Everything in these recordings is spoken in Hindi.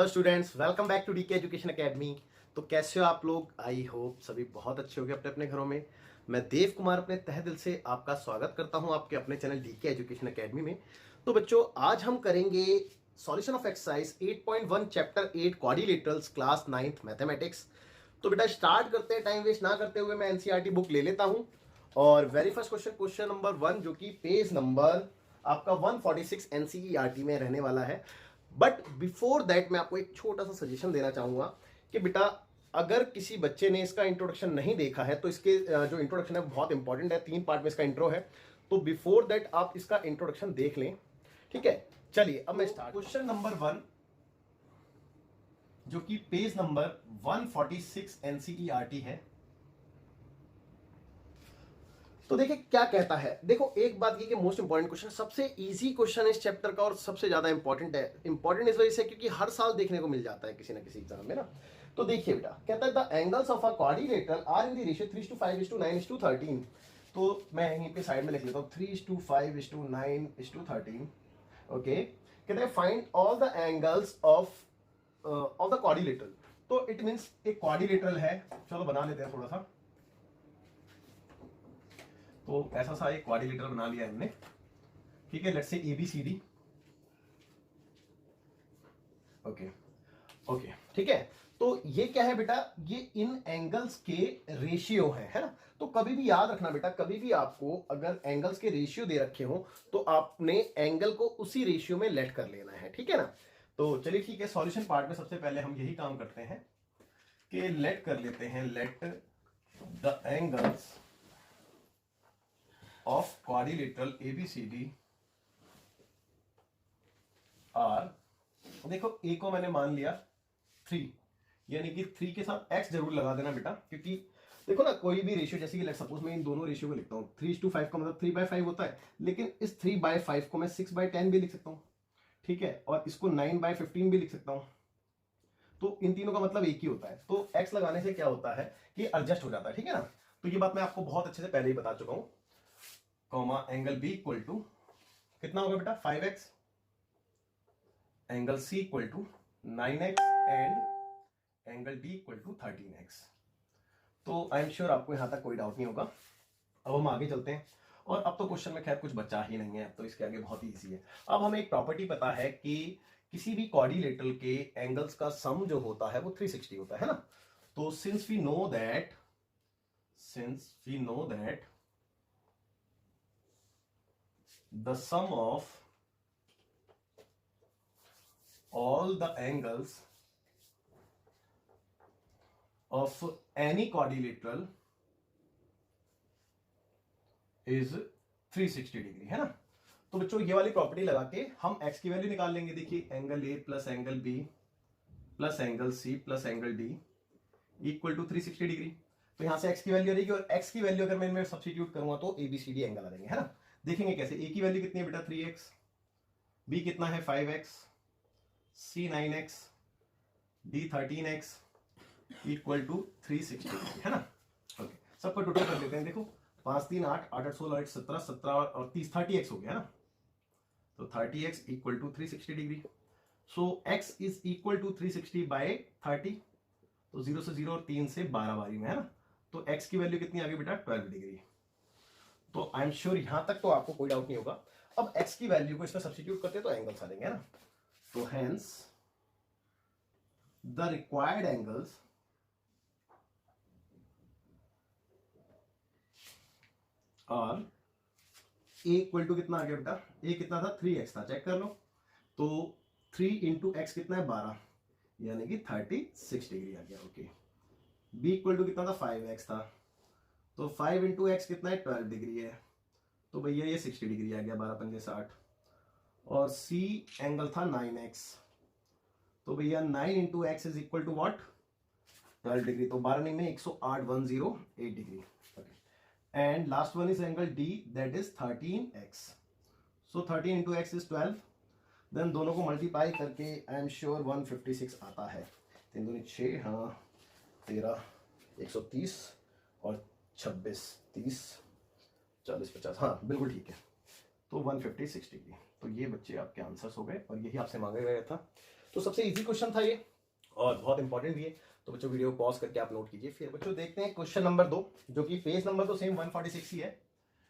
Hello students, welcome back to DK education academy. तो कैसे हो आप लोग? आई होप सभी बहुत अच्छे होंगे अपने अपने घरों में। मैं देव कुमार अपने तहे दिल से आपका स्वागत करता हूं आपके अपने चैनल डीके एजुकेशन एकेडमी में। तो बच्चों, आज हम करेंगे solution of exercise 8.1 chapter 8 quadrilaterals class 9th mathematics. तो बेटा स्टार्ट करते हैं, टाइम वेस्ट ना करते हुए मैं एनसीईआरटी बुक ले लेता हूं। और very first question, question number 1, जो कि पेज नंबर आपका 146 एनसीईआरटी में रहने वाला है। बट बिफोर दैट मैं आपको एक छोटा सा सजेशन देना चाहूंगा कि बेटा, अगर किसी बच्चे ने इसका इंट्रोडक्शन नहीं देखा है तो इसके जो इंट्रोडक्शन है बहुत इंपॉर्टेंट है। 3 पार्ट में इसका इंट्रो है, तो बिफोर दैट आप इसका इंट्रोडक्शन देख लें। ठीक है, चलिए अब मैं स्टार्ट। क्वेश्चन नंबर 1, जो कि पेज नंबर 146 एनसीईआरटी है। तो देखिए क्या कहता है। देखो, एक बात ये कि मोस्ट इंपॉर्टेंट क्वेश्चन, सबसे इजी क्वेश्चन इस चैप्टर का और सबसे ज्यादा इंपॉर्टेंट है। इंपॉर्टेंट इस वजह से क्योंकि हर साल देखने को मिल जाता है किसी ना किसी एग्जाम में ना। तो देखिए बेटा, कहता है the angles of a quadrilateral are in the ratio 3:5:9:13। तो मैं यहीं पे साइड में लिख लेता हूँ 3:5:9:13। ओके, कहते हैं find all the angles of the quadrilateral. तो इट मींस एक क्वाड्रिलेटरल है। चलो बना लेते हैं थोड़ा सा। तो ऐसा सा एक क्वाड्रिलेटरल बना लिया हमने। ठीक है, let's say ABCD। Okay okay, ठीक है। तो ये क्या है बेटा, ये इन एंगल्स के रेशियो है ना। तो कभी भी याद रखना बेटा, कभी भी आपको अगर एंगल्स के रेशियो दे रखे हो तो आपने एंगल को उसी रेशियो में लेट कर लेना है। ठीक है ना। तो चलिए ठीक है, सॉल्यूशन पार्ट में सबसे पहले हम यही काम करते हैं कि लेट कर लेते हैं, let the angles of quadrilateral ABCD are. देखो ए को मैंने मान लिया 3, यानी कि 3 के साथ x जरूर लगा देना बेटा, क्योंकि देखो ना, कोई भी रेशियो, जैसे कि लेट सपोज मैं इन दोनों रेशियो को लिखता हूं 3:5 का मतलब 3/5 होता है, लेकिन इस 3/5 को मैं 6/10 भी लिख सकता हूं। ठीक है, और इसको 9/15 भी लिख सकता हूं। तो इन तीनों का मतलब एक ही होता है। तो x लगाने से क्या होता है कि एडजस्ट हो जाता है। ठीक है ना। तो ये बात मैं आपको बहुत अच्छे से पहले ही बता चुका हूं। Comma angle B equal to कितना होगा बेटा, 5x, angle C equal to 9x and angle D equal to 13x। तो आई एम श्योर आपको यहां तक कोई डाउट नहीं होगा। अब हम आगे चलते हैं, और अब तो क्वेश्चन में खैर कुछ बचा ही नहीं है, तो इसके आगे बहुत ही इजी है। अब हमें एक प्रॉपर्टी पता है कि किसी भी क्वाड्रिलेटरल के एंगल्स का सम जो होता है वो 360 होता है ना। तो since we know that the sum of all the angles of any quadrilateral is 360 degree, है ना। तो बच्चों ये वाली प्रॉपर्टी लगा के हम x की वैल्यू निकाल लेंगे। देखिए angle A plus angle B plus angle C plus angle D equal to 360 degree. तो यहां से x की वैल्यू आ जाएगी, और x की वैल्यू अगर मैं इनमें सब्स्टिट्यूट करूंगा तो ABCD एंगल आ जाएंगे, है ना। देखेंगे कैसे। A की वैल्यू कितनी है बेटा, 3x, B कितना है 5x, C 9x, D 13x equal to 360, है ना। ओके, सबको टोटल कर लेते हैं। देखो 5 3 8 8 8 16 8 17 17 और 30 30x हो गया, है ना। तो 30x equal to 360 degree. So x is equal to 360 by 30। तो 0 से 0 और 3 से 12 बारी में, है ना। तो x की वैल्यू कितनी आ गई बेटा, 12 डिग्री। तो आई एम श्योर यहां तक तो आपको कोई डाउट नहीं होगा। अब x की वैल्यू को इसमें सब्स्टिट्यूट करते हैं तो एंगल्स आ जाएंगे, है ना। तो हेंस द रिक्वायर्ड एंगल्स और a इक्वल टू कितना आ गया बेटा, a कितना था 3x था, चेक कर लो। तो 3 इंटू एक्स कितना है 12, यानी कि 36 डिग्री आ गया। ओके, b इक्वल टू कितना था 5x था, तो 5 इंटू एक्स कितना है 12 डिग्री है। तो भैया ये 60 डिग्री आ गया, 12 पंजे 60। और c एंगल था 9x, तो भैया 9 into x is equal to what, 12 degree. तो 12 नहीं में 108 108 degree. And last one is angle D, that is 13x. So 13 into x is 12. Then दोनों को मल्टीप्लाई करके आई एम श्योर 156 आता है। 3 दूनी 6, हाँ 13 130 और 26 30 40 50, हाँ बिल्कुल ठीक है। तो 156 डिग्री। तो ये बच्चे आपके आंसर्स हो गए, और यही आपसे मांगा गया था। तो सबसे इजी क्वेश्चन था ये और बहुत इंपॉर्टेंट भी है। तो बच्चों वीडियो पॉज करके आप नोट कीजिए। फिर बच्चों देखते हैं क्वेश्चन नंबर 2, जो कि पेज नंबर तो सेम 146 ही है,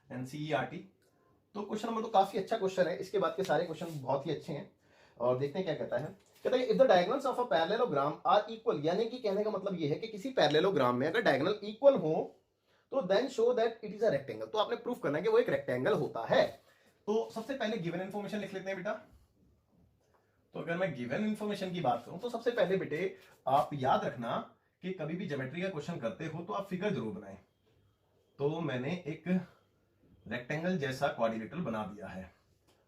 एनसीईआरटी। तो क्वेश्चन नंबर 2 काफी अच्छा क्वेश्चन है, इसके बाद के सारे क्वेश्चन बहुत ही अच्छे हैं। और देखते हैं क्या कहता है। कहता है if the diagonals of a parallelogram are equal, यानी कि कहने का मतलब ये है कि किसी पैरेललोग्राम में अगर डायगोनल इक्वल हो तो then show that it is a rectangle. तो आपने प्रूफ करना है कि वो एक रेक्टेंगल होता है। तो सबसे पहले गिवन इन्फॉर्मेशन लिख लेते हैं बेटा। तो अगर मैं गिवन इन्फॉर्मेशन की बात करूं तो सबसे पहले बेटे आप याद रखना कि कभी भी ज्योमेट्री का क्वेश्चन करते हो तो आप फिगर जरूर बनाएं। तो मैंने एक रेक्टेंगल जैसा क्वाड्रिलेटरल बना दिया है।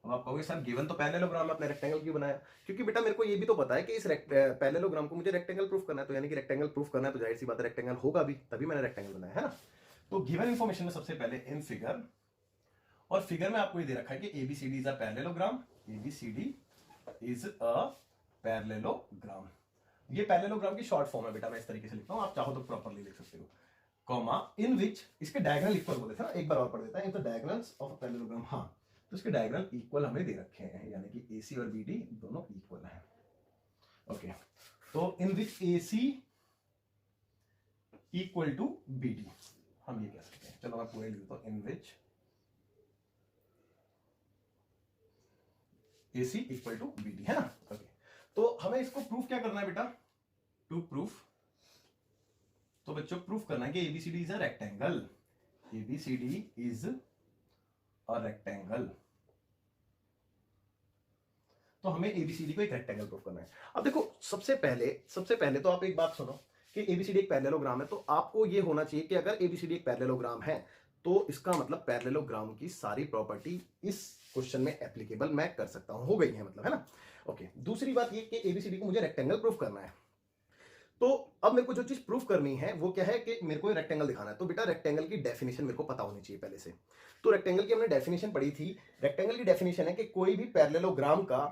अब आप कहोगे सर गिवन तो पैरेललोग्राम में आपने रेक्टेंगल क्यों बनाया? क्योंकि बेटा मेरे को ये भी तो पता है कि इस पैरेललोग्राम को मुझे रेक्टेंगल प्रूफ करना है। तो यानी कि रेक्टेंगल प्रूफ करना है तो जाहिर सी बात है रेक्टेंगल होगा भी, तभी मैंने रेक्टेंगल बनाया है ना। तो गिवन इन्फॉर्मेशन में सबसे पहले इन फिगर, और फिगर में आपको ये दे रखा है कि ABCD is a parallelogram, ABCD is a parallelogram. ये पैरेललोग्राम की शॉर्ट फॉर्म है बेटा, मैं इस तरीके से लिखता हूं, आप चाहो तो प्रॉपर्ली लिख सकते हो। कॉमा इन विच, इसके डायगोनल इक्वल बोले थे ना, एक बार और पढ़ देता है। In the diagonals of a parallelogram, हाँ तो इसके डायगोनल इक्वल हमें दे रखे हैं, यानी कि एसी और बीडी दोनों इक्वल हैं। ओके, तो इन विच एसी इक्वल टू बीडी, हम ये कह सकते हैं। चलो मैं पूरे लिख देता हूं, इन विच AC इक्वल टू BD, है ना। ओके, तो हमें इसको प्रूफ क्या करना है बेटा? टू प्रूफ, तो बच्चों प्रूफ करना है कि ABCD is a rectangle, ABCD is a rectangle. तो हमें ABCD को एक रेक्टेंगल प्रूफ करना है। अब देखो सबसे पहले तो आप एक बात सुनो कि ABCD एक पैरेललोग्राम है, तो आपको ये होना चाहिए कि अगर ABCD एक पैरेललोग्राम है तो इसका मतलब पैरेललोग्राम की सारी प्रॉपर्टी इस क्वेश्चन में एप्लीकेबल मैं कर सकता हूं, हो गई है मतलब, है ना। ओके, दूसरी बात ये कि ABCD को मुझे रेक्टेंगल प्रूफ करना है। तो अब मेरे को जो चीज प्रूफ करनी है वो क्या है कि मेरे को रेक्टेंगल दिखाना है। तो बेटा रेक्टेंगल की डेफिनेशन मेरे को पता होनी चाहिए पहले से। तो रेक्टेंगल की हमने डेफिनेशन पढ़ी थी। रेक्टेंगल की डेफिनेशन है कि कोई भी पैरेललोग्राम का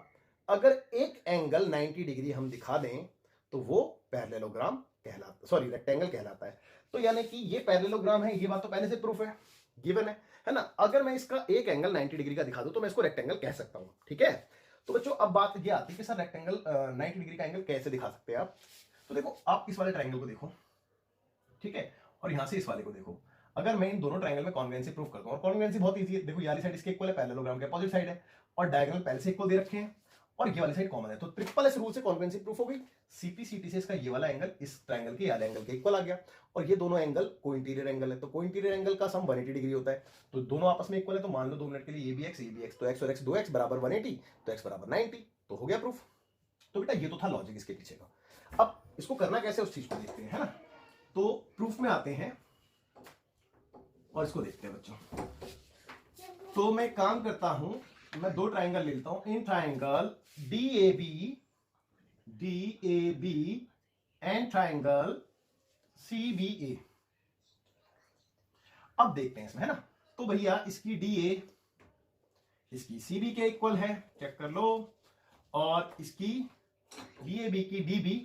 अगर एक एंगल 90 डिग्री हम दिखा दें तो वो पैरेललोग्राम कहलाता, सॉरी रेक्टेंगल कहलाता है। तो यानी कि ये पैरेललोग्राम है, ये बात तो पहले से प्रूफ है, गिवन है ना। अगर मैं इसका एक एंगल 90 डिग्री का दिखा दूं तो मैं इसको रेक्टेंगल कह सकता हूं, ठीक है। तो बच्चों अब बात ये आती है कि सर रेक्टेंगल 90 डिग्री का एंगल कैसे दिखा सकते हैं आप? तो देखो आप इस वाले ट्रायंगल को देखो, ठीक है, और यहां से इस वाले को देखो। अगर मैं इन दोनों ट्रायंगल में कॉन्वेंसी प्रूफ करता हूं, और कॉन्वेंसी बहुत इजी है, देखो ये वाली साइड इसके इक्वल है, पैरेललोग्राम के अपोजिट साइड है, और डायगोनल पहले से इक्वल दे रखे हैं, और ये वाली साइड कॉमन है। तो ट्रिपल एस रूल से कॉन्वेंसी प्रूफ हो गई। सीपी-सीटी से इसका ये वाला एंगल इस ट्रायंगल के वाले एंगल के इक्वल आ गया, और ये दोनों एंगल को इंटीरियर एंगल है, तो को इंटीरियर एंगल का सम 180 डिग्री होता है। तो दोनों आपस में इक्वल है, तो मान लो 2 मिनट के लिए ये भी x, तो x और x 2x बराबर 180, तो x बराबर 90, तो हो गया प्रूफ। तो बेटा ये तो था लॉजिक इसके पीछे का। अब इसको करना कैसे उस चीज को देखते हैं, है ना। तो प्रूफ में आते हैं और इसको देखते हैं बच्चों। तो मैं काम करता हूं, मैं दो ट्रायंगल लेता हूं, in triangle DAB and triangle CBA। अब देखते हैं इसमें, है ना। तो भैया इसकी DA इसकी CB के इक्वल है, चेक कर लो, और इसकी DAB की DB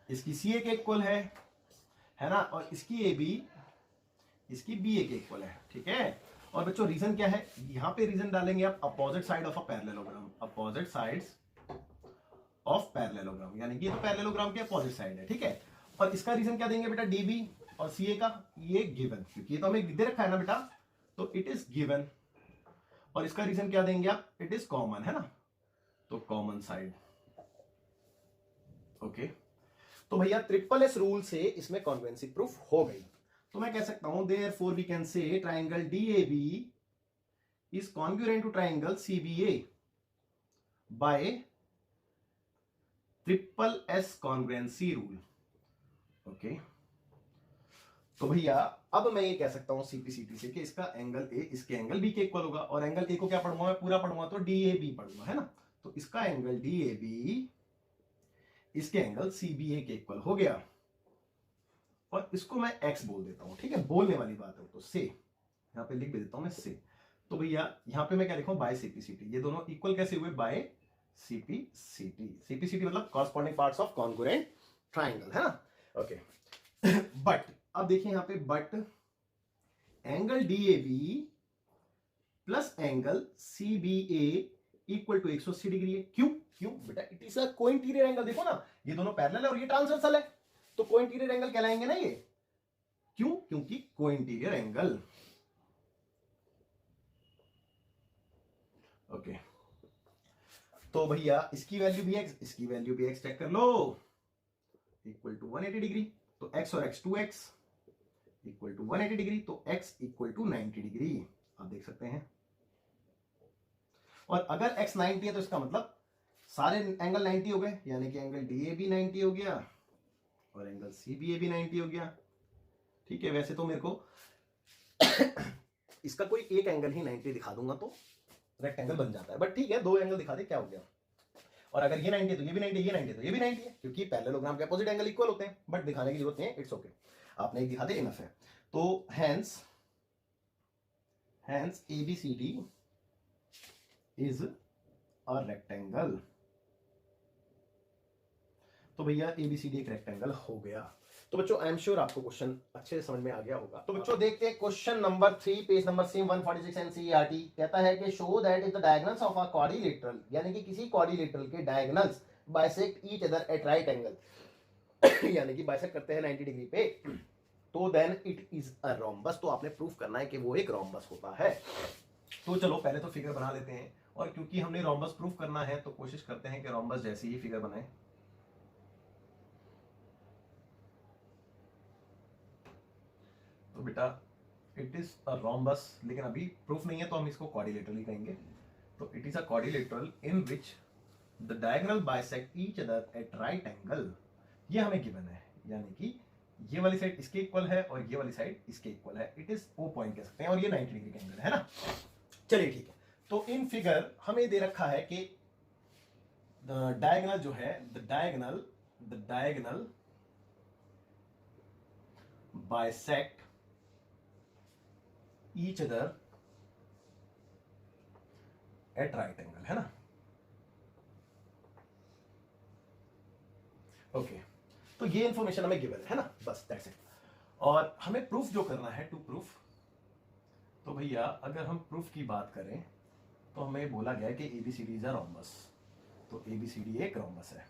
इसकी CA के इक्वल है ना, और इसकी AB इसकी BA के इक्वल है, ठीक है। और बच्चों रीजन क्या है, यहां पे रीजन डालेंगे आप opposite side of a parallelogram, opposite sides of parallelogram, यानी कि ये तो पैरेललोग्राम के अपोजिट साइड है, ठीक है। और इसका रीजन क्या देंगे बेटा, DB और CA का, ये गिवन, क्योंकि ये तो हमें दे रखा है ना बेटा, तो इट इज गिवन। और इसका रीजन क्या देंगे आप, इट इज कॉमन, है ना, तो कॉमन साइड। ओके, तो भैया ट्रिपल एस रूल से इसमें कॉन्वेंसी प्रूफ हो गई। तो मैं कह सकता हूं therefore we can say triangle DAB is congruent to triangle CBA by triple S congruency rule. Okay, तो भैया अब मैं ये कह सकता हूं CP-CT से कि इसका एंगल A इसके एंगल B के इक्वल होगा, और एंगल A को क्या पढ़ूंगा मैं, पूरा पढ़ूंगा तो DAB पढ़ूंगा, है ना। तो इसका एंगल DAB इसके एंगल CBA के इक्वल हो गया, और इसको मैं x बोल देता हूं, ठीक है, बोलने वाली बात है। तो से यहां पे लिख भी देता हूं मैं से। तो भैया यहां पे मैं क्या लिखूं, बाय CP-CT, ये दोनों इक्वल कैसे हुए, बाय CP-CT। CP-CT मतलब corresponding parts of congruent triangle, है ना। ओके, बट अब देखिए यहां पे, but angle DAB plus angle CBA equal to 180 degree है। क्यों? क्यों बेटा? It is a cointerior angle. देखो ना, ये दोनों पैरेलल है और ये ट्रांसवर्सल है, तो कोइंटीरियर एंगल कहलाएंगे ना ये। क्यों? क्योंकि कोइंटीरियर एंगल। ओके, तो भैया इसकी वैल्यू भी x, इसकी वैल्यू भी x चेक कर लो, इक्वल टू 180 डिग्री। तो x और x 2x equal to 180 degree, तो x इक्वल टू 90 डिग्री। आप देख सकते हैं। और अगर x 90 है तो इसका मतलब सारे एंगल 90 हो गए, यानी कि एंगल DA भी 90 हो गया और एंगल CBA भी 90 हो गया। ठीक है, वैसे तो मेरे को इसका कोई एक एंगल ही 90 दिखा दूंगा तो रेक्टेंगल बन जाता है, बट ठीक है, दो एंगल दिखा दे, क्या हो गया। और अगर ये 90 है तो ये भी 90 है, ये 90 है तो ये भी 90 है, क्योंकि पैरेललोग्राम के अपोजिट एंगल इक्वल होते हैं, बट दिखाने की जरूरत नहीं है, इट्स ओके, आपने एक दिखा दे इनफ है। तो hence ABCD is a rectangle. तो भैया ABCD एक रेक्टेंगल हो गया। तो बच्चों आई एम श्योर आपको क्वेश्चन अच्छे से समझ में आ गया होगा। तो बच्चों देखते हैं question number 3, page number same 146 NCERT. कहता है कि show that if the diagonals of a quadrilateral, यानी कि किसी क्वाड्रिलेटरल के diagonals bisect each other at right angle यानी कि बाइसेक्ट करते हैं 90 डिग्री पे, तो then it is a rhombus. तो आपने प्रूफ करना है कि वो एक रोम्बस होता है। तो चलो पहले तो फिगर बना लेते हैं, और क्योंकि हमने रोम्बस प्रूफ करना है तो कोशिश करते हैं कि रोम्बस जैसी ही फिगर बनाए। तो बेटा इट इज अ रोम्बस, लेकिन अभी प्रूफ नहीं है तो हम इसको क्वाड्रिलेटरल ही कहेंगे। तो it is a quadrilateral in which the diagonal bisect each other at right angle. ये हमें गिवन है, यानी कि ये वाली साइड इसके इक्वल है और ये वाली साइड इसके इक्वल है। इट इज O पॉइंट कह सकते हैं, और ये 90 डिग्री का एंगल है ना। चलिए ठीक है, तो इन फिगर हमें दे रखा है कि डायगोनल जो है, the diagonal bisect each other at right angle, है ना। ओके, तो ये इंफॉर्मेशन हमें गिवन है ना, बस दैट्स इट। और हमें प्रूफ जो करना है, टू प्रूफ, तो भैया अगर हम प्रूफ की बात करें तो हमें बोला गया है कि ABCD इज अ रोम्बस। तो ABCD एक रोम्बस है।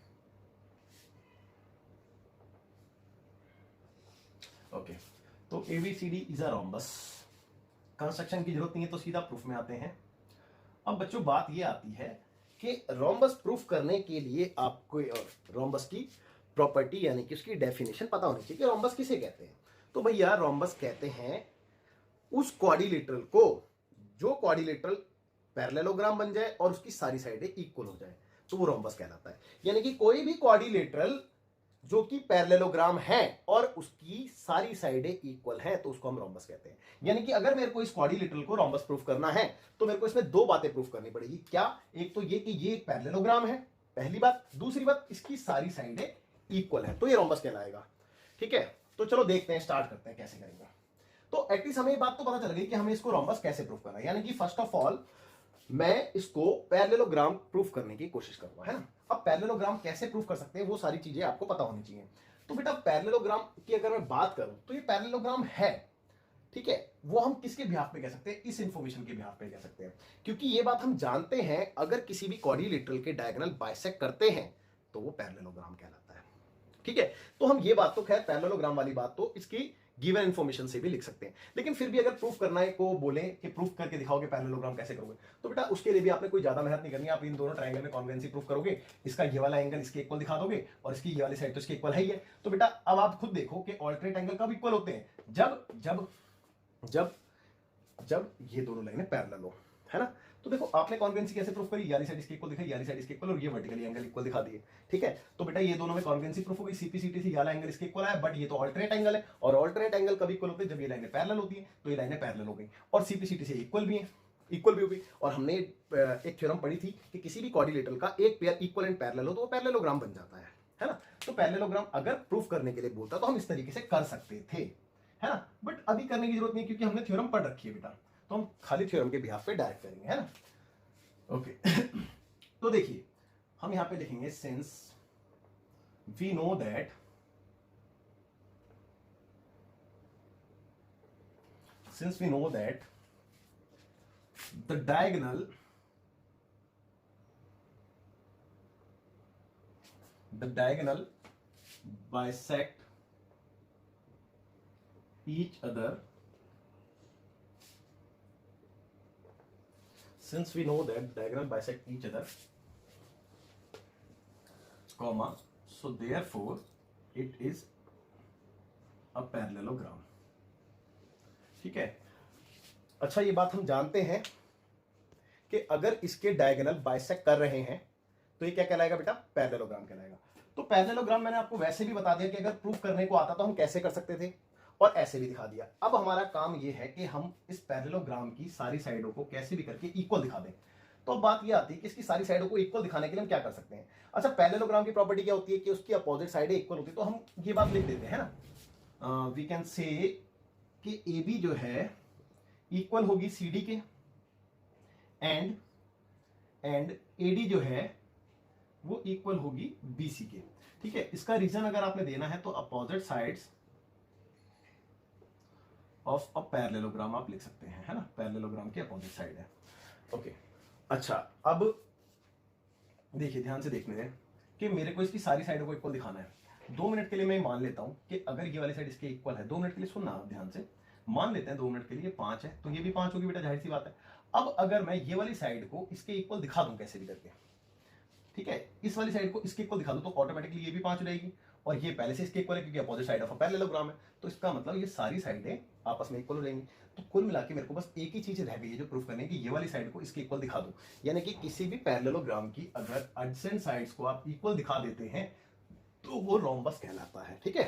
ओके, तो ABCD is a rhombus. Construction की जरूरत नहीं है, तो सीधा प्रूफ में आते हैं। अब बच्चों बात ये आती है कि रोम्बस प्रूफ करने के लिए आपको रोम्बस की प्रॉपर्टी यानी कि उसकी डेफिनेशन पता होनी चाहिए कि रोम्बस किसे कहते हैं। तो भैया रोम्बस कहते हैं उस क्वाड्रिलेटरल को जो क्वाड्रिलेटरल पैरेललोग्राम बन जाए और उसकी सारी साइडें इक्वल हो जाए, तो वो रोम्बस कहलाता है। यानी कि कोई भी क्वाड्रिलेटरल जो कि पैरेललोग्राम है और उसकी सारी साइडें इक्वल हैं, तो उसको हम रोम्बस कहते हैं। यानी कि अगर मेरे को इस क्वाड्रिलेटरल को रोम्बस प्रूफ करना है तो मेरे को इसमें दो बातें प्रूफ करनी पड़ेगी। क्या? एक तो ये कि ये एक पैरेललोग्राम है, पहली बात। दूसरी बात, इसकी सारी साइडें इक्वल है, तो ये रोम्बस कहलाएगा। ठीक है, तो चलो देखते हैं, स्टार्ट करते हैं कैसे करेंगे। तो एटलीस्ट हमें ये बात तो पता चल गई कि हमें इसको रोम्बस कैसे प्रूफ करना है। यानी कि फर्स्ट ऑफ ऑल मैं इसको पैरेललोग्राम प्रूफ करने की कोशिश करूंगा, है ना। अब पैरेललोग्राम कैसे प्रूफ कर सकते हैं वो सारी चीजें आपको पता होनी चाहिए। तो बेटा पैरेललोग्राम की अगर मैं बात करूं तो ये पैरेललोग्राम है, ठीक है। वो हम किसके बिहाफ पे कह सकते हैं? इस इंफॉर्मेशन के बिहाफ पे कह सकते हैं, क्योंकि ये बात हम जानते हैं अगर किसी भी क्वाड्रिलेटरल के डायगोनल बाइसेक्ट करते हैं तो वो पैरेललोग्राम कहलाता है। ठीक है, तो हम ये बात तो खैर पैरेललोग्राम वाली बात तो इसकी गिवन इन्फॉर्मेशन से भी लिख सकते हैं, लेकिन फिर भी अगर प्रूफ करना है को बोले कि प्रूफ करके दिखाओ कि पैरेललोग्राम कैसे करोगे, तो बेटा उसके लिए भी आपने कोई ज्यादा मेहनत नहीं करनी। आप इन दोनों ट्रायंगल में कॉन्वेंसी प्रूफ करोगे, इसका ये वाला एंगल इसके इक्वल दिखा दोगे और इसकी ये वाली साइड तो इसके इक्वल है ही है। तो बेटा अब आप खुद देखो कि ऑल्टरनेट एंगल कब इक्वल होते हैं? जब जब जब जब ये दोनों लाइनें पैरेलल हो, है ना। तो देखो आपने कॉन्वेंसी कैसे प्रूफ करी? यारी साइड इसके इक्वल दिखाई, यारी साइड इसके इक्वल, और ये वर्टिकली एंगल इक्वल दिखा दिए। ठीक है, तो बेटा ये दोनों में कॉन्वेंसी प्रूफ हो गई। CP/CT से ये वाला एंगल इसके इक्वल है, बट ये तो ऑल्टरनेट एंगल है, और ऑल्टरनेट एंगल कब इक्वल होते हैं? जब ये लाइनें पैरेलल होती हैं। तो ये लाइनें पैरेलल हो गई और CP/CT से इक्वल भी है, इक्वल भी हो गई। और हमने एक थ्योरम पढ़ी थी कि किसी भी क्वाड्रिलेटरल का एक पेयर इक्वल एंड पैरेलल हो तो वो पैरेललोग्राम बन जाता है ना। तो पैरेललोग्राम अगर प्रूफ करने के लिए बोलता तो हम इस तरीके से कर सकते थे, है ना। बट अभी करने की जरूरत नहीं, क्योंकि हमने थ्योरम पढ़ रखी है बेटा, तो हम खाली थ्योरम के बिहाफ पे डायरेक्ट करेंगे, है ना। ओके तो देखिए हम यहां पे लिखेंगे since we know that the diagonal the diagonal bisect each other since we know that diagonal bisect each other comma so therefore it is a parallelogram. ठीक है, अच्छा ये बात हम जानते हैं कि अगर इसके डायगोनल बाइसेक्ट कर रहे हैं तो ये क्या कहलाएगा बेटा, पैरेललोग्राम कहलाएगा. तो पैरेललोग्राम मैंने आपको वैसे भी बता दिया कि अगर प्रूफ करने को आता तो हम कैसे कर सकते थे, और ऐसे भी दिखा दिया. अब हमारा काम ये है कि हम इस पैरेललोग्राम की सारी साइडों को कैसे भी करके इक्वल दिखा दें. तो अब बात ये आती है कि इसकी सारी साइडों को इक्वल दिखाने के लिए हम क्या कर सकते हैं. अच्छा, पैरेललोग्राम की प्रॉपर्टी क्या होती है कि उसकी अपोजिट साइडें इक्वल होती है. तो हम ये बात लिख देते हैं ना, वी कैन से कि ए बी जो है इक्वल होगी सी डी के, एंड ए डी जो है वो इक्वल होगी बी सी के. ठीक है, इसका रीजन अगर आपने देना है तो opposite sides of a parallelogram आप लिख सकते हैं, है ना, पैरेललोग्राम की अपोजिट साइड है. ओके, अच्छा अब देखिए ध्यान से देखने दें कि मेरे को इसकी सारी साइडों को इक्वल दिखाना है. 2 मिनट के लिए मैं मान लेता हूं कि अगर ये वाली साइड इसके इक्वल है, 2 मिनट के लिए सुनना आप ध्यान से, मान लेते हैं 2 मिनट के लिए 5 है तो ये भी 5 होगी बेटा, जाहिर सी बात है. अब अगर मैं ये वाली साइड को इसके इक्वल दिखा दूं कैसे भी करके, ठीक है, इस वाली साइड को इसके इक्वल दिखा दूं तो ऑटोमेटिकली ये भी 5 हो जाएगी, और ये पहले से इसके इक्वल है क्योंकि opposite side of a parallelogram है. तो इसका मतलब ये सारी साइडें आपस में इक्वल हो जाएंगी. तो कुल मिला के मेरे को बस एक ही चीज रह गई है जो प्रूफ करने की, ये वाली साइड को इसके इक्वल दिखा दूं. यानी कि किसी भी पैरेललोग्राम की अगर एडजेसेंट साइड्स को आप इक्वल दिखा देते हैं तो वो रोम्बस कहलाता है. ठीक है,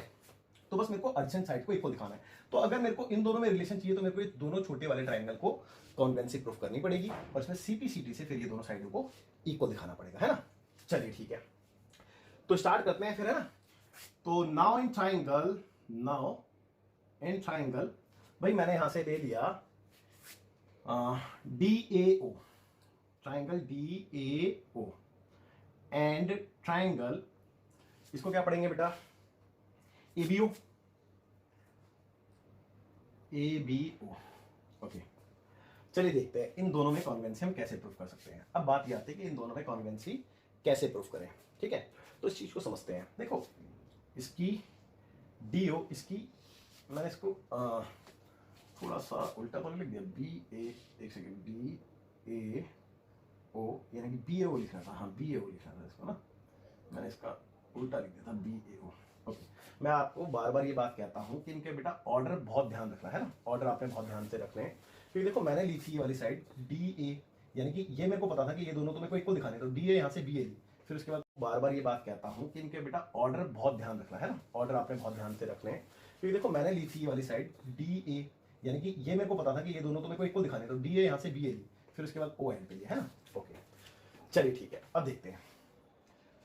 तो बस मेरे को एडजेसेंट साइड को इक्वल दिखाना है. तो अगर मेरे को इन दोनों में रिलेशन चाहिए तो मेरे को ये दोनों छोटे वाले ट्रायंगल को कॉन्वेंसी प्रूफ करनी पड़ेगी, और इसमें सीपीसीटी से फिर ये दोनों साइडों को इक्वल दिखाना पड़ेगा, है ना. चलिए ठीक है, तो स्टार्ट करते हैं फिर, है ना. तो नाउ इन ट्राइंगल भाई मैंने यहां से ले लिया D A O, triangle D A O, and triangle इसको क्या पढ़ेंगे बेटा, एबीओ, एबीओ. ओके, चलिए देखते हैं इन दोनों में कॉन्वेंसी हम कैसे प्रूफ कर सकते हैं. अब बात ये आती है कि इन दोनों में कॉन्वेंसी कैसे प्रूफ करें. ठीक है, तो इस चीज को समझते हैं. देखो इसकी डीओ, इसकी मैंने इसको थोड़ा सा उल्टा तो लिख दिया, बी ए, एक सेकेंड, डी ए ओ, यानी कि बी ए ओ लिखना था, हाँ बी ए ओ लिखना था इसको ना, मैंने इसका उल्टा लिख दिया था बी ए ओ. ओके, मैं आपको बार बार ये बात कहता हूँ कि इनके बेटा ऑर्डर बहुत ध्यान रखना है ना, ऑर्डर आपने बहुत ध्यान से रखना है. क्योंकि देखो मैंने ली थी ये वाली साइड डी ए, यानी कि ये मेरे को पता था कि ये दोनों तो मेरे को इक्वल दिखाने, तो डी ए यहाँ से बी ए ली. फिर उसके बाद बार बार ये बात कहता हूँ कि इनके बेटा ऑर्डर बहुत ध्यान रखना है ना, ऑर्डर आपने बहुत ध्यान से रखने हैं. क्योंकि देखो मैंने ली थी ये वाली साइड डी ए, यानी कि ये मेरे को पता था कि ये दोनों तो मेरे को इक्वल दिखाने, तो डी ए यहाँ से बी ए ली, फिर उसके बाद ओ एन पे लिया, है ना. ओके, चलिए ठीक है, अब देखते हैं.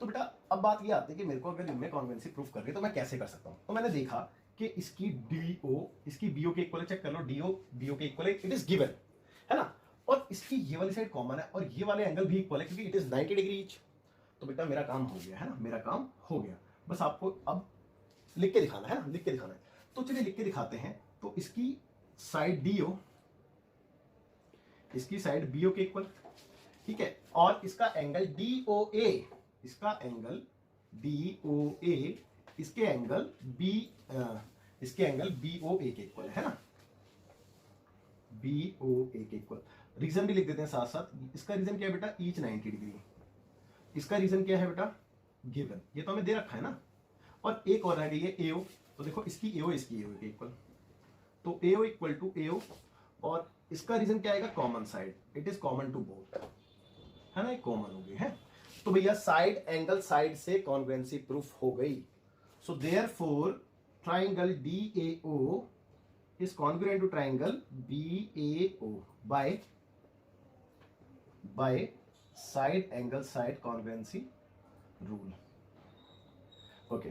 तो बेटा अब बात ये आती है कि मेरे को अगर इनमें कॉन्वेंसी प्रूफ कर रही है तो मैं कैसे कर सकता हूँ. तो मैंने देखा कि इसकी डीओ इसकी बीओ के इक्वल है, चेक कर लो, डीओ बीओ के इक्वल है, इट इज गिवन, है ना. और इसकी ये वाली साइड कॉमन है और ये वाले एंगल भी इक्वल है क्योंकि इट इज 90 डिग्री ईच. तो बेटा मेरा काम हो गया, है ना, मेरा काम हो गया. बस आपको अब लिख के दिखाना है ना, लिख के दिखाना है. तो चलिए लिख के दिखाते हैं. तो इसकी साइड डीओ, इसकी साइड बीओ के इक्वल, ठीक है, और इसका एंगल डीओ ए, इसका एंगल डीओ ए, इसके एंगल बी, इसके एंगल बीओ ए के इक्वल है ना, बीओ ए के इक्वल. रीजन भी लिख देते हैं साथ साथ. इसका रीजन क्या है बेटा, ईच 90 डिग्री. इसका रीजन क्या है बेटा, गिवन, ये तो हमें दे रखा है ना. और एक और रह गई है एओ. तो देखो इसकी एओ इसकी एओ के इक्वल, तो एओ इक्वल टू एओ, और इसका रीजन क्या आएगा, common side, it is common to both, है ना, एक कॉमन हो गई है. तो भैया साइड एंगल साइड से कॉन्वेंसी प्रूफ हो गई. So therefore triangle DAO is congruent to triangle BAO by side angle side congruency rule. Okay,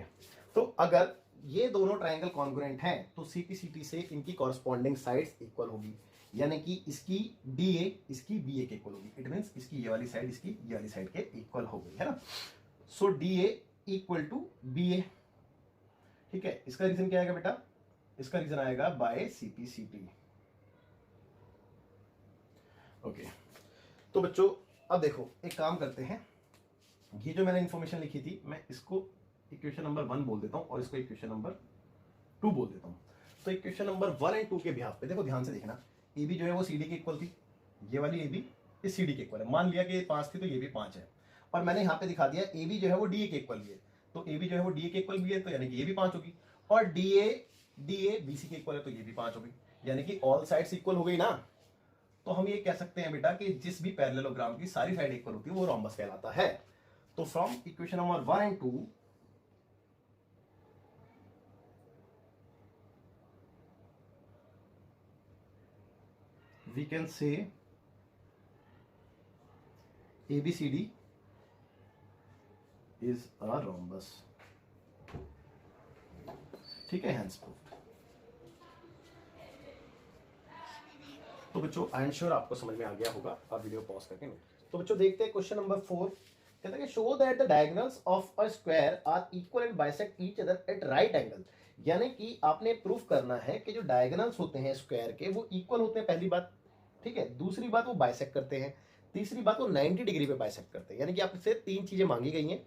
तो अगर ये दोनों ट्राइंगल कॉन्ग्रुएंट हैं तो सीपीसीटी से इनकी कॉरस्पॉन्डिंग साइड्स इक्वल होगी, यानी कि इसकी डीए इसकी बीए के इक्वल होगी. इट मींस इसकी ये वाली साइड इसकी ये वाली साइड के इक्वल हो गई, है ना. सो डीए इक्वल टू बीए. ठीक है, इसका रीजन क्या आएगा बेटा, इसका रीजन आएगा बाय सीपीसीटी. ओके, तो बच्चों अब देखो एक काम करते हैं, ये जो मैंने इन्फॉर्मेशन लिखी थी मैं इसको इक्वेशन नंबर 1 बोल देता हूँ और इसको इक्वेशन नंबर 2 बोल देता हूँ। तो इक्वेशन नंबर 1 एंड 2 के बिहाफ पे देखो ध्यान से देखना, ए बी जो है वो सी डी के इक्वल थी, ये वाली ए बी इस सी डी के इक्वल है। मान लिया कि 5 थी तो ये भी 5 है, और मैंने यहाँ पे दिखा दिया ए बी जो है वो डी ए के इक्वल भी है, तो ए बी जो है वो डी ए के इक्वल भी है, तो यानी कि ये भी 5 होगी, और डी ए बी सी के इक्वल है तो ये भी 5 होगी, यानी कि ऑल साइड्स इक्वल हो गई ना। तो हम ये कह सकते हैं बेटा कि जिस भी पैरेललोग्राम की सारी साइड इक्वल होती है वो रोम्बस कहलाता है। तो from equation number 1 and 2 we can say ABCD is a rhombus, ठीक है, hence proved। तो बच्चों आई एम श्योर आपको समझ में आ गया होगा, आप वीडियो पॉज करके नोट। तो बच्चों देखते हैं क्वेश्चन नंबर 4, कहता है कि show that the diagonals of a square are equal and bisect each other at right angle, यानी कि आपने प्रूफ करना है कि जो डायगोनल्स होते हैं स्क्वायर के वो इक्वल होते हैं, पहली बात, ठीक है। दूसरी बात वो बाइसेक्ट करते हैं, तीसरी बात वो 90 डिग्री पे बाइसेक्ट करते हैं, यानी कि आपसे 3 चीजें मांगी गई हैं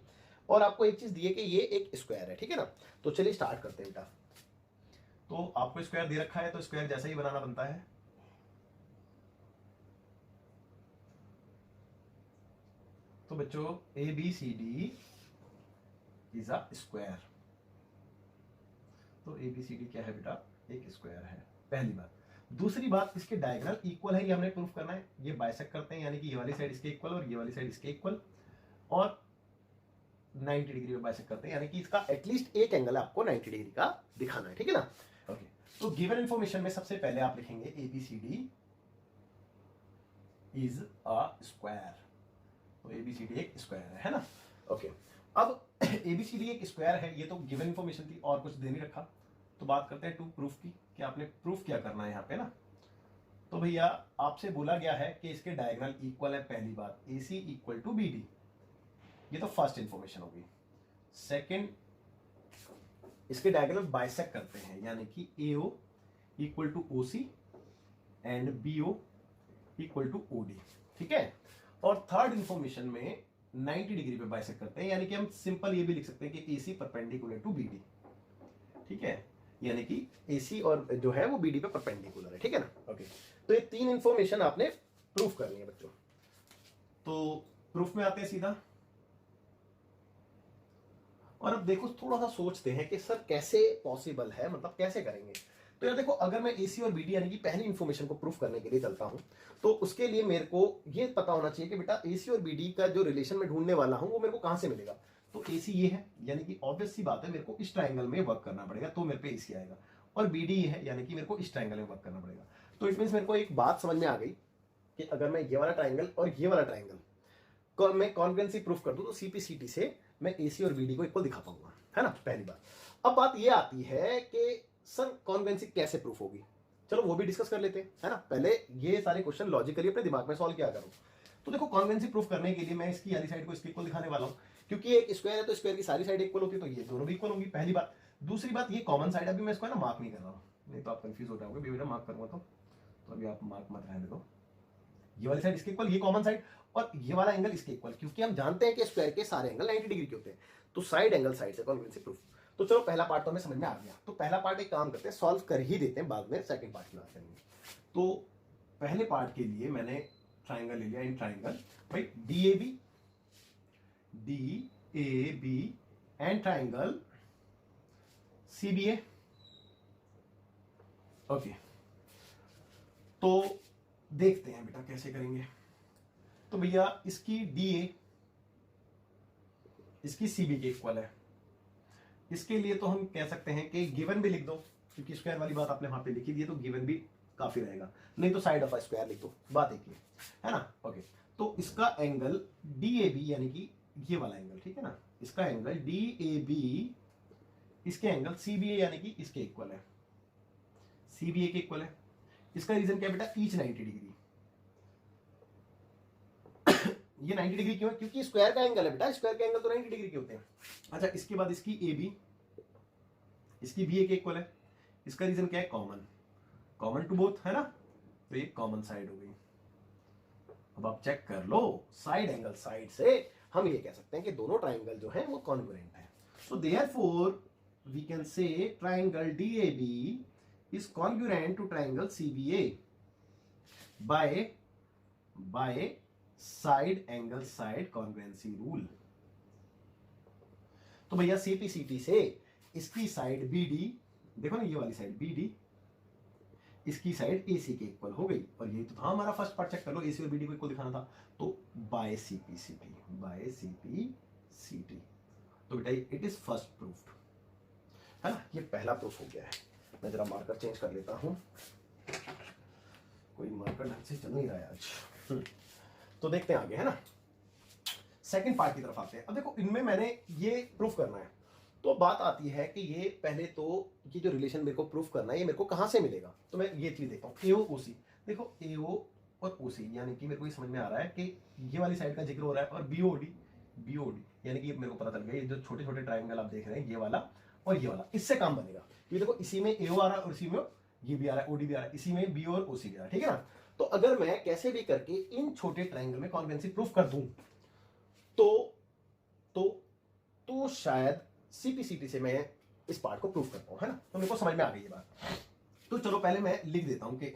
और आपको एक चीज दी है कि ये एक स्क्वायर है, ठीक है ना। तो चलिए स्टार्ट करते हैं बेटा। तो आपको स्क्वायर दे रखा है तो स्क्वायर जैसा ही बनाना बनता है। तो बच्चों A B C D is a square, तो ए बी सी डी क्या है बेटा, एक स्क्वायर है, पहली बात। दूसरी बात, इसके डायगोनल इक्वल है, ये हमने प्रूफ करना है, ये बाइसेक्ट करते हैं, यानी कि ये वाली साइड इसके इक्वल और ये वाली साइड इसके इक्वल, और 90 डिग्री में बाइसेक्ट करते हैं, यानी कि इसका एटलीस्ट एक एंगल आपको 90 डिग्री का दिखाना है, ठीक है ना। ओके, तो गिवन इंफॉर्मेशन में सबसे पहले आप लिखेंगे A B C D is a square, तो ए बी सी डी एक स्क्वायर है ना। ओके, अब ए बी सी डी एक स्क्वायर है, ये तो गिवन इंफॉर्मेशन थी और कुछ दे नहीं रखा। तो बात करते हैं टू प्रूफ की, कि आपने प्रूफ क्या करना है यहाँ पे ना। तो भैया आपसे बोला गया है कि इसके डायगोनल इक्वल है, पहली बात, A C equal to B D, ये तो फर्स्ट इंफॉर्मेशन होगी। सेकंड, इसके डायगोनल बाइसेक्ट करते हैं, यानी कि A O equal to O C and B O equal to O D, ठीक है। और थर्ड इंफॉर्मेशन में 90 डिग्री पे बाइसेक्ट करते हैं, यानी कि हम सिंपल ये भी लिख सकते हैं कि A C perpendicular to B D, ठीक है, यानी कि AC और जो है वो BD पे परपेंडिकुलर है, ठीक है ना। ओके, तो ये 3 इंफॉर्मेशन आपने प्रूफ करनी है बच्चों। तो प्रूफ में आते हैं सीधा, और अब देखो थोड़ा सा सोचते हैं कि सर कैसे पॉसिबल है, मतलब कैसे करेंगे। तो यार देखो, अगर मैं AC और BD यानी कि पहली इंफॉर्मेशन को प्रूफ करने के लिए चलता हूं, तो उसके लिए मेरे को ये पता होना चाहिए कि बेटा AC और BD का जो रिलेशन में ढूंढने वाला हूं वो मेरे को कहां से मिलेगा। तो AC ये है, यानी कि ऑब्वियस सी बात है मेरे को इस ट्राइंगल में वर्क करना पड़ेगा, तो मेरे पे AC आएगा, और BD ये है, यानी कि मेरे को इस ट्राइंगल में वर्क करना पड़ेगा। तो इट मींस मेरे को एक बात समझ में आ गई कि अगर मैं ये वाला ट्राइंगल और ये वाला ट्राइंगल मैं कॉन्ग्रुएंसी प्रूफ कर दूं तो CPCT से मैं AC और BD को इक्वल दिखा पाऊंगा, है ना, पहली बात। अब बात ये आती है कि सर कॉन्ग्रुएंसी कैसे प्रूफ होगी, चलो वो भी डिस्कस कर लेते हैं, है ना। पहले ये सारे क्वेश्चन लॉजिकली अपने दिमाग में सॉल्व किया करो। तो देखो कॉन्ग्रुएंसी प्रूफ करने के लिए मैं इसकी वाली साइड को इसके इक्वल दिखाने वाला हूँ, क्योंकि एक स्क्वायर है तो स्क्वायर की सारी साइड इक्वल होती है, तो ये दोनों भी इक्वल होंगी, पहली बात। दूसरी बात, ये कॉमन साइड अभी मैं इसको है ना मार्क नहीं कर रहा हूँ, नहीं तो आप कंफ्यूज हो जाओगे, बेटा मार्क करूंगा तो अभी आप मार्क मत रहने दो। ये वाली साइड इसके इक्वल, ये कॉमन साइड, और ये वाला एंगल इसके इक्वल, क्योंकि हम जानते हैं कि स्क्वायर के सारे एंगल 90 डिग्री के होते हैं, तो साइड एंगल साइड से कॉन्ग्रुएंसी प्रूफ। तो चलो पहला पार्ट तो हमें समझ में आ गया, तो पहला पार्ट एक काम करते हैं, सॉल्व कर ही देते हैं, बाद में सेकंड पार्ट की बात करेंगे। तो पहले पार्ट के लिए मैंने ट्राइंगल ले लिया, इन ट्राइंगल भाई D A B and triangle CBA। Okay, तो देखते हैं बेटा कैसे करेंगे। तो भैया इसकी DA इसकी CB के इक्वल है, इसके लिए तो हम कह सकते हैं कि गिवन भी लिख दो, क्योंकि स्क्वायर वाली बात आपने वहां पे लिखी दी है, तो गिवन भी काफी रहेगा, नहीं तो साइड ऑफ अ स्क्वायर लिख दो, बात एक ही है ना। ओके, तो इसका एंगल DAB यानी कि ये वाला एंगल, ठीक है ना, इसका एंगल DAB इसके एंगल CBA यानी कि इसके इक्वल है, CBA के इक्वल है। इसका रीजन क्या है बेटा, ईच 90 डिग्री। ये 90 डिग्री क्यों है, क्योंकि स्क्वायर का एंगल है बेटा, स्क्वायर के एंगल तो 90 डिग्री के होते हैं। अच्छा, इसके बाद इसकी AB इसकी BA के इक्वल है, इसका रीजन क्या है, कॉमन टू बोथ, है ना, तो ये कॉमन साइड हो गई। अब आप चेक कर लो, साइड एंगल साइड से हम ये कह सकते हैं कि दोनों ट्राइंगल जो हैं वो कॉन्ग्रुएंट है। So therefore we can say triangle DAB is congruent to triangle CBA by side angle side congruency rule. तो भैया सीपीसीटी से इसकी साइड बीडी, देखो ना ये वाली साइड बीडी, इसकी साइड एसी के इक्वल हो गई, और यही तो था हमारा फर्स्ट पार्ट, चेक कर लो, एसी और बीडी को इक्वल दिखाना था, तो बाय सीपीसीटी, तो बेटा इट इज फर्स्ट प्रूफ, है ना, ये पहला प्रूफ हो गया है। मैं जरा मार्कर चेंज कर लेता हूं, कोई मार्कर ढंग से चल नहीं रहा है आज। तो देखते हैं आगे, है ना, सेकंड पार्ट की तरफ आते हैं। अब देखो इनमें मैंने ये प्रूफ करना है, तो बात आती है कि ये पहले तो ये जो रिलेशन मेरे को प्रूफ करना है ये मेरे को कहां से मिलेगा, तो मैं ये चीज देखता हूँ, एओ ओसी। देखो एओ और ओसी यानी कि मेरे को ये समझ में आ रहा है कि ये वाली साइड का जिक्र हो रहा है, और बीओडी यानी कि मेरे को पता चल गया ये जो छोटे छोटे ट्राइंगल आप देख रहे हैं, ये वाला और ये वाला, इससे काम बनेगा। ये देखो इसी में एओ आ रहा है और इसी में ये भी आ रहा है, ओडी भी आ रहा है, इसी में बी और ओसी भी आ रहा है, ठीक है ना। तो अगर मैं कैसे भी करके इन छोटे ट्राइंगल में कॉन्वेंसी प्रूफ कर दूं तो शायद सीपीसीटी से मैं इस पार्ट को प्रूफ कर पाऊं, है ना। तो मेरे को समझ में आ गई ये बात। तो चलो पहले मैं लिख देता हूं कि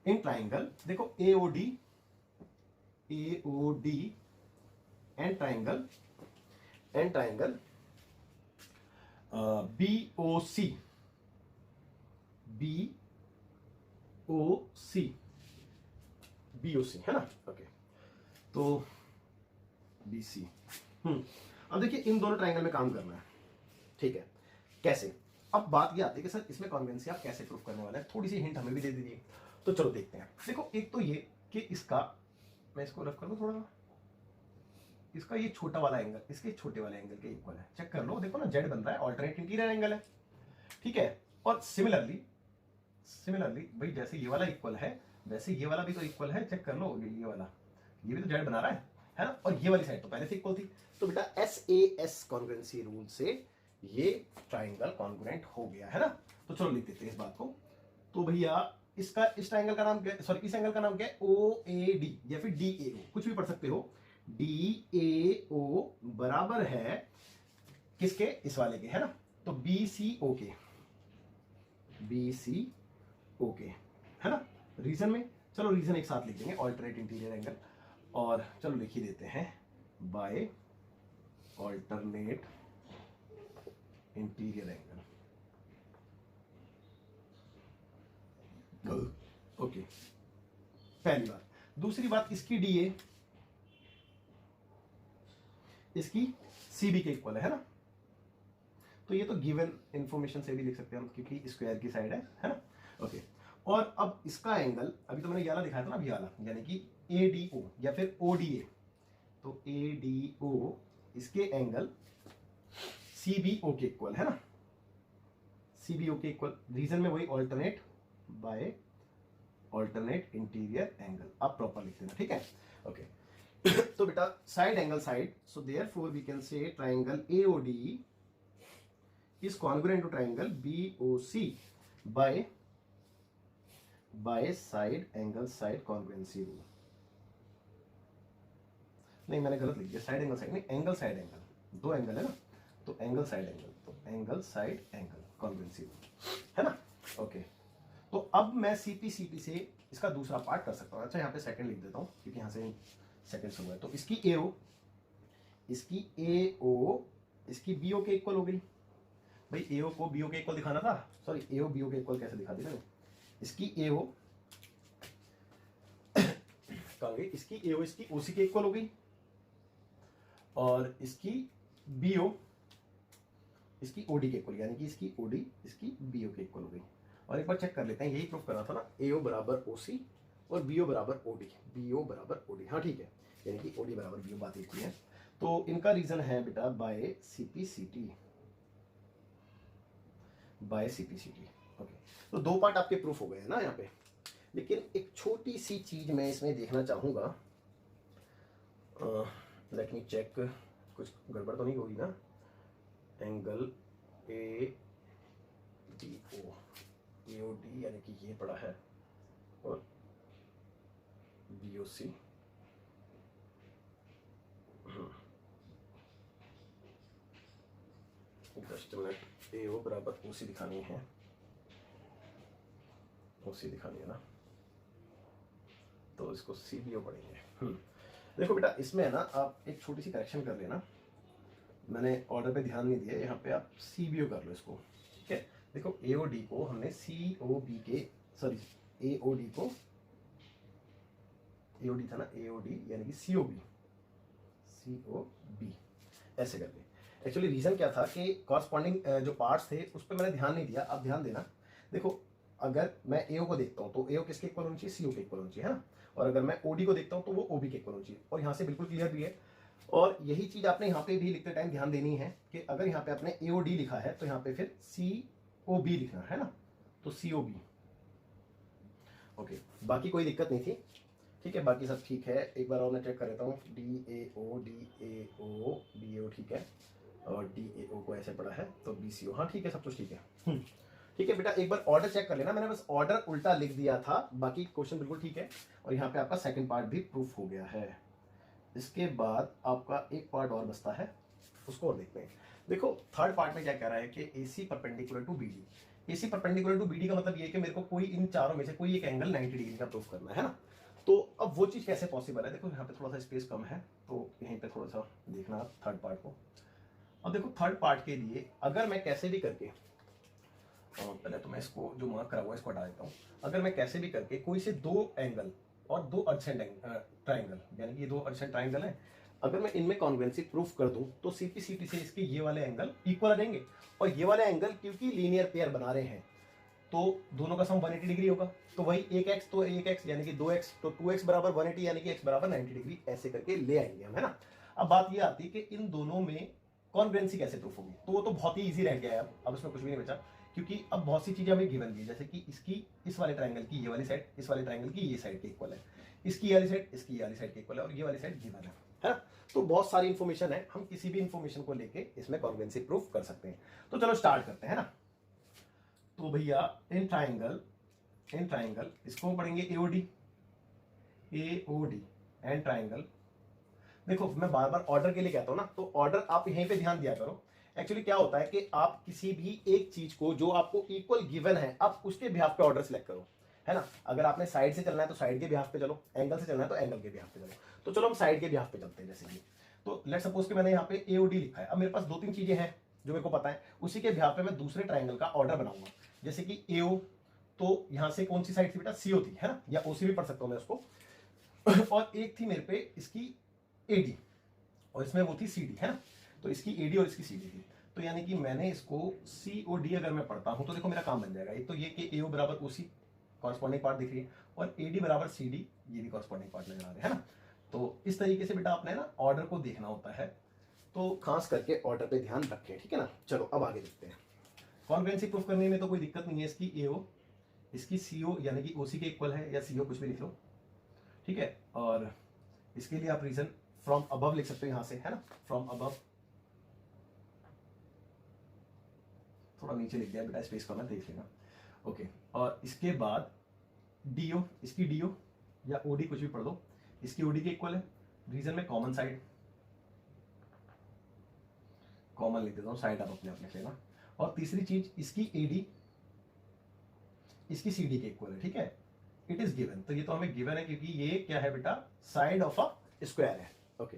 इन ट्राइंगल देखो एओडी एंड ट्राइंगल बीओसी है ना, ओके, तो बीसी। अब देखिए इन दोनों ट्राइंगल में काम करना है, ठीक है, कैसे। अब बात ये आती है कि सर इसमें कॉन्वेंसी आप कैसे प्रूफ करने वाले हैं, थोड़ी सी हिंट हमें भी दे दीजिए। तो चलो देखते हैं। देखो एक तो ये कि इसका, मैं इसको रफ कर लूं थोड़ा, इसका ये छोटा वाला एंगल इसके छोटे वाले एंगल के इक्वल है, चेक कर लो, देखो ना जेड बन रहा है, ऑल्टरनेट इंटीरियर एंगल है, ठीक है। और सिमिलरली भाई जैसे ये वाला इक्वल है वैसे ये वाला भी तो इक्वल है, चेक कर लो, ये वाला ये भी तो जेड बना रहा है ना, और ये वाली साइड तो पहले से इक्वल थी। तो बेटा SAS कॉन्ग्रुएंसी रूल से ये ट्राइंगल कॉन्ग्रुएंट हो गया, है ना। तो चलो लिख देते हैं इस बात को। तो भैया इसका इस ट्राइंगल का नाम क्या है, सॉरी इस एंगल का नाम क्या है, OAD या फिर DAO, कुछ भी पढ़ सकते हो। DAO बराबर है किसके, इस वाले के, है ना। तो BCO के, है ना। रीजन में चलो रीजन एक साथ लिख देंगे, ऑल्टरनेट इंटीरियर एंगल, और चलो लिख ही देते हैं by alternate interior angle, okay, पहली बात। दूसरी बात, इसकी DA इसकी CB के इक्वल है ना। तो ये तो गिवन इंफॉर्मेशन से भी लिख सकते हैं हम, क्योंकि स्क्वायर की साइड है ना, ओके। और अब इसका एंगल, अभी तो मैंने ये वाला दिखाया था ना, अभी वाला, यानी कि ADO या फिर ODA, तो ADO इसके एंगल CBO के इक्वल है ना, CBO के इक्वल। रीजन में वही alternate by alternate interior angle, आप प्रॉपर लिख देना, ठीक है, ओके। तो बेटा side angle side, so therefore we can say triangle AOD is congruent to triangle BOC by side angle side congruency rule। नहीं मैंने गलत लिख दिया, साइड एंगल साइड नहीं, एंगल साइड एंगल, दो एंगल है ना, तो एंगल साइड एंगल, तो angle side angle congruency rule, है ना, ओके। तो अब मैं सीपीसीटी से इसका दूसरा पार्ट कर सकता हूँ। अच्छा यहाँ पे सेकंड लिख देता हूँ क्योंकि यहाँ से सेकंड शुरू है। तो इसकी AO इसकी BO के इक्वल हो गई। भाई AO को BO के इक्वल दिखाना था, सॉरी AO BO के इक्वल कैसे दिखा दी मैंने। इसकी AO कहाँ गई, इसकी AO इसकी OC के इक्वल हो गई, और इसकी BO इसकी OD के इक्वल, यानी कि इसकी OD इसकी BO के इक्वल हो गई। और एक बार चेक कर लेते हैं, यही प्रूफ करना था ना, AO बराबर OC और BO बराबर OD, हाँ ठीक है, यानी कि OD बराबर BO, बात एक ही है। तो इनका रीजन है बेटा बाय सीपीसीटी, ओके। तो दो पार्ट आपके प्रूफ हो गए हैं ना यहाँ पे, लेकिन एक छोटी सी चीज मैं इसमें देखना चाहूंगा, लेट मी चेक, कुछ गड़बड़ तो नहीं होगी ना। एंगल AOD यानी कि ये पड़ा है, और BOC जस्ट मिनट, ए ओ बराबर ओसी दिखानी है, ओसी दिखानी है ना, तो इसको सी बी ओ पढ़ेंगे। देखो बेटा इसमें है ना, आप एक छोटी सी करेक्शन कर लेना, मैंने ऑर्डर पे ध्यान नहीं दिया, यहाँ पे आप सी बी ओ कर लो इसको, ठीक है। देखो ए ओ डी को हमने सी ओ बी के, सॉरी ए ओ डी को, ए ओ डी था ना, ए ओ डी यानी कि सी ओ बी, सी ओ बी ऐसे कर ले। एक्चुअली रीजन क्या था कि कॉरस्पॉन्डिंग जो पार्ट्स थे उस पर मैंने ध्यान नहीं दिया, अब ध्यान देना। देखो अगर मैं एओ को देखता हूँ तो एओ किसके इक्वल होनी चाहिए, सीओ के इक्वल होनी चाहिए, है ना। और अगर मैं ओडी को देखता हूँ तो वो ओबी के इक्वल होनी चाहिए, और यहाँ से बिल्कुल क्लियर भी है। और यही चीज आपने यहाँ पे भी लिखते टाइम ध्यान देनी है कि अगर यहाँ पे आपने एओडी लिखा है तो यहाँ पे फिर सी ओ बी लिखना है ना, तो सी ओ बी। ओके, बाकी कोई दिक्कत नहीं थी, ठीक है, बाकी सब ठीक है। एक बार और मैं चेक कर लेता हूँ, डी ए ओ ठीक है, और डी ए ओ को ऐसे पढ़ा है तो बी सी ओ, हाँ ठीक है, सब कुछ ठीक है। ठीक है बेटा, एक बार ऑर्डर चेक कर लेना, मैंने बस ऑर्डर उल्टा लिख दिया था, बाकी क्वेश्चन बिल्कुल ठीक है। और यहाँ पे आपका सेकंड पार्ट भी प्रूफ हो गया है। इसके बाद आपका एक पार्ट और बचता है, उसको और देखते हैं। देखो थर्ड पार्ट में क्या कह रहा है कि A C perpendicular to B D. A C perpendicular to B D का मतलब ये है कि मेरे को कोई इन चारों में से कोई एक एंगल 90 डिग्री का प्रूफ करना है ना। तो अब वो चीज़ कैसे पॉसिबल है, देखो यहाँ पे थोड़ा सा स्पेस कम है, तो यहीं पे थोड़ा सा देखना आप थर्ड पार्ट को। अब देखो थर्ड पार्ट के लिए अगर मैं कैसे भी करके, पहले तो मैं इसको जो मार्क करा हुआ है इसको हटा देता हूँ। अगर मैं कैसे भी करके कोई से दो एंगल और दो एडजेसेंट ट्राइंगल, यानी कि ये दो एडजेसेंट ट्राइंगल हैं, अगर मैं इनमें कॉन्ग्रुएंसी प्रूफ कर दूं तो सीपी सीटी से इसके ये वाले एंगल इक्वल आ जाएंगे। और ये वाले एंगल क्योंकि लीनियर पेयर बना रहे हैं तो दोनों का सम 180 डिग्री होगा, तो वही एक एक्स तो एक एक्स यानी कि 2x, तो 2x बराबर 180 यानी कि x बराबर 90 डिग्री, ऐसे करके ले आएंगे हम, है ना। अब बात ये आती है कि इन दोनों में कॉन्ग्रुएंसी कैसे प्रूफ होगी, तो वो तो बहुत ही इजी रह गया है, अब इसमें कुछ भी नहीं बचा, क्योंकि अब बहुत सी चीजें हमें गिवन दी, जैसे कि इसकी इस वाले ट्राइंगल की ये वाली साइड इस वाले ट्राइंगल की ये साइड के इक्वल है, इसकी ये वाली साइड इसकी ये वाली साइड के इक्वल है, और ये वाली साइड गिवन है ना। तो बहुत सारी इंफॉर्मेशन है, हम किसी भी इंफॉर्मेशन को लेके इसमें कॉन्ग्रुएंसी प्रूफ कर सकते हैं। तो चलो स्टार्ट करते हैं ना। तो भैया इन ट्राइंगल इसको पढ़ेंगे एओडी एंड ट्राइंगल। देखो मैं बार बार ऑर्डर के लिए कहता हूं ना, तो ऑर्डर आप यहीं पे ध्यान दिया करो। एक्चुअली क्या होता है कि आप किसी भी एक चीज को जो आपको इक्वल गिवन है, आप उसके बिहाफ पे ऑर्डर सिलेक्ट करो, है ना। अगर आपने साइड से चलना है तो साइड के बिहाफ पे चलो, एंगल से चलना है तो एंगल के बिहाफ पे चलो। तो चलो हम साइड के बिहाफ पे चलते हैं। जैसे कि तो लेट्स सपोज कि मैंने यहाँ पे एओडी लिखा है, अब मेरे पास दो तीन चीजें हैं जो मेरे को पता है, उसी के बिहाफ पे मैं दूसरे ट्राइंगल का ऑर्डर बनाऊंगा। जैसे कि एओ, तो यहां से कौन सी साइड थी बेटा, सीओ थी, है ना, या ओसी भी पढ़ सकता हूं मैं उसको। और एक थी मेरे पे इसकी एडी, और इसमें वो थी सीडी, है ना। तो इसकी एडी और इसकी सीडी थी, तो यानी कि मैंने इसको सीओडी अगर मैं पढ़ता हूं तो देखो मेरा काम बन जाएगा। एक तो ये कि एओ बराबर ओसी कॉरस्पॉन्डिंग पार्ट दिख रही है, और एडी बराबर सीडी ये भी कॉरस्पॉन्डिंग पार्ट नजर आ रहे हैं, है ना। तो इस तरीके से बेटा आपने ना ऑर्डर को देखना होता है, तो खास करके ऑर्डर पे ध्यान रखें, ठीक है ना। चलो अब आगे देखते हैं। कॉन्ग्रुएंसी प्रूफ करने में तो कोई दिक्कत नहीं है, इसकी एओ इसकी सीओ यानी कि ओसी के इक्वल है, या सीओ कुछ भी लिख लो, ठीक है। और इसके लिए आप रीजन फ्रॉम अबव लिख सकते हो यहां से, है ना, फ्रॉम अबव। थोड़ा नीचे लिख दिया बेटा, स्पेस करना देख लेना, ओके। और इसके बाद डीओ, इसकी डीओ या ओडी कुछ भी पढ़ दो, इसकी ओडी के इक्वल है। रीजन में कॉमन साइड कॉमन लिख देता हूं, साइड आप अपने आप लिख लेना। और तीसरी चीज इसकी एडी इसकी सीडी के इक्वल है, ठीक है, इट इज गिवन। तो ये तो हमें गिवन है क्योंकि ये क्या है बेटा, साइड ऑफ अ स्क्वायर है, ओके।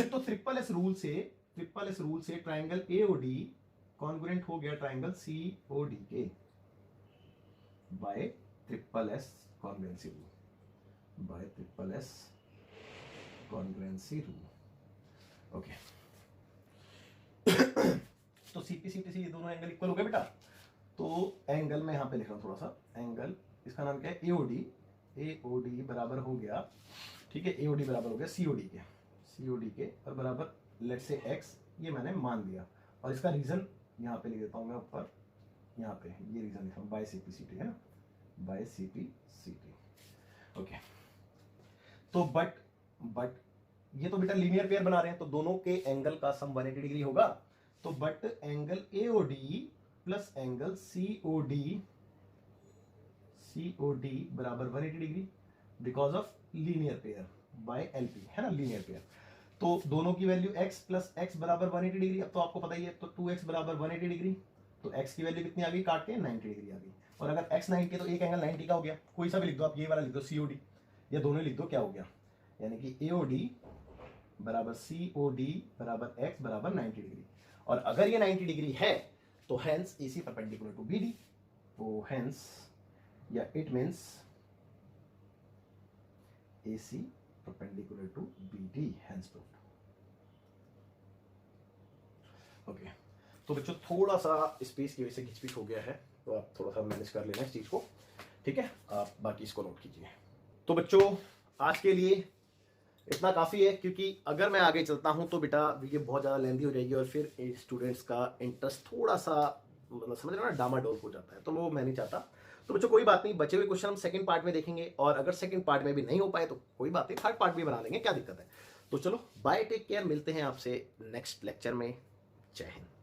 तो ट्रिपल एस रूल से ट्राइंगल एओडी कॉन्ग्रुएंट हो गया ट्राइंगल सीओडी के bye triple S congruency rule, okay. तो सीपी सीटी से ये दोनों एंगल इक्वल हो गए बेटा। तो एंगल मैं यहां पे लिख रहा हूं थोड़ा सा, एंगल इसका नाम क्या है, एओडी बराबर हो गया, ठीक है, एओडी बराबर हो गया सीओडी के और बराबर लेट्स से एक्स, ये मैंने मान लिया। और इसका रीजन यहाँ पे लिख देता हूँ मैं ऊपर, यहाँ पे ये रीजन लिखा हूँ बाय सीपी सीटी, है ना, बाय सीपी सीटी, ओके। तो बट ये तो बेटा लीनियर पेयर बना रहे हैं, तो दोनों के एंगल का सम 180 डिग्री होगा। तो but angle AOD plus angle COD बराबर 180 degree because of linear pair bye LP, है ना, लीनियर पेयर। तो दोनों की वैल्यू x प्लस एक्स बराबर 180 डिग्री, अब तो आपको पता ही है, तो 2x बराबर 180 डिग्री, तो x की वैल्यू कितनी आ गई, काट के 90 डिग्री आ गई। और अगर x 90 तो एक एंगल 90 का हो गया, कोई सा भी लिख दो आप, ये वाला लिख दो COD, या दोनों लिख दो, क्या हो गया, यानी कि AOD बराबर COD बराबर x बराबर 90 डिग्री। और अगर ये 90 डिग्री है तो hence AC perpendicular to BD, तो हेंस या it means AC perpendicular to BD, hence proved. Okay, तो बच्चों थोड़ा सा स्पेस की वजह से घिचपिच हो गया है, तो आप थोड़ा सा मैनेज कर लेना इस चीज को, ठीक है, आप बाकी इसको नोट कीजिए। तो बच्चों आज के लिए इतना काफी है, क्योंकि अगर मैं आगे चलता हूं तो बेटा वीडियो बहुत ज्यादा लेंथी हो जाएगी और फिर स्टूडेंट्स का इंटरेस्ट थोड़ा सा मतलब समझ रहे हो ना, डामाडोल हो जाता है, तो वो मैं नहीं चाहता। तो बच्चों कोई बात नहीं, बचे हुए क्वेश्चन हम सेकंड पार्ट में देखेंगे, और अगर सेकंड पार्ट में भी नहीं हो पाए तो कोई बात नहीं, थर्ड पार्ट भी बना लेंगे, क्या दिक्कत है। तो चलो बाय, टेक केयर, मिलते हैं आपसे नेक्स्ट लेक्चर में। जय हिंद।